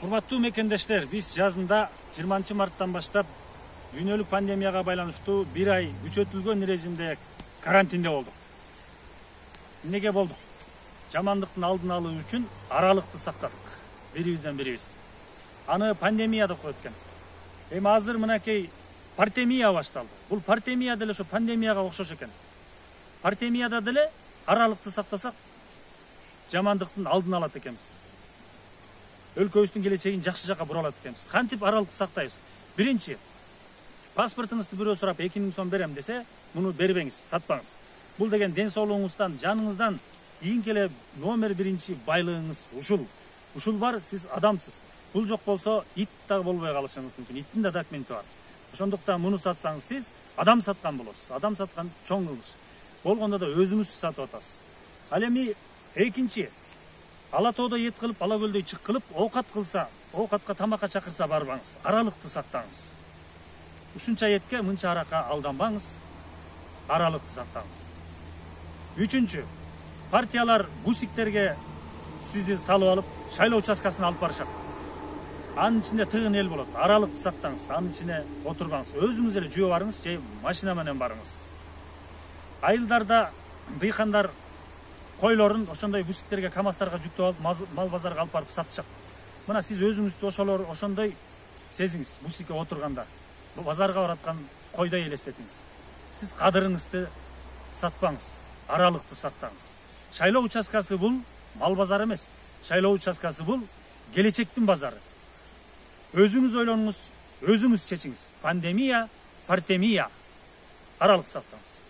Урматтуу мекендештер, биз жазында 20 марттан баштап дүйнөлүк пандемияга байланыштуу 1 ай күчөтүлгөн режимде карантинде болдук. Эмнеге болдук? Жамандыктын алдын алуу үчүн аралыкты сактадык. Бирибизден бирибиз. Аны пандемия деп коет экен. Эми азыр мынакей партемия башталды. Бул партемия деле ошо пандемияга окшош экен. Партемияда деле аралыкты сактасак жамандыктын алдын алат экенбиз. Өлкөбүздүн келечегин жакшы жака бура алат экенбиз. Кантип аралыкты сактайбыз? Биринчи, паспортуңузду бирөө сурап 2000 сом берем десе, муну бербеңиз, сатпаңыз. Бул деген ден соолугуңуздан, жаныңыздан кийинки эле номер биринчи байлыгыңыз ушул. Ушул бар, сиз адамсыз. Бул жок болсо ит да болбой калышыңыз мүмкүн. Иттин да документи бар. Ошондуктан муну сатсаңыз сиз адам саткан болосуз. Адам саткан чоң кылмыш. Болгондо да өзүңүз сатып атасыз. Ал эми экинчи, ала тоодо эт кылып, ала көлдөй чык кылып, оокат кылса, оокатка тамакка чакырса барбаңыз. Аралыкты сактаңыз. Ушунча этке, мынча аракка алданбаңыз. Аралыкты сактаңыз. Үчүнчү, партиялар бусиктерге сизди салып алып, шайлоо участкасына алып барышат. Анын ичинде тыгын эл болот. Аралыкты сактаңыз, анын ичине отурбаңыз. Өзүңүз эле жөө барыңыз, же машина менен барыңыз. Айылдарда дыйкандар койлорун ошондой бусиктерге, камаздарга жүктөп алып, мал базарга алып барып сатышат. Мына сиз өзүңүздү ошондой сезиңиз, бусикке отурганда. Базарга бараткан койдой элестетиңиз. Сиз кадырыңызды сатпаңыз, аралыкты сактаңыз. Шайлоо участкасы бул мал базары эмес. Шайлоо участкасы бул келечектин базары. Өзүңүз ойлонуңуз, өзүңүз чечиңиз. Пандемия, партемия. Аралык сактаңыз.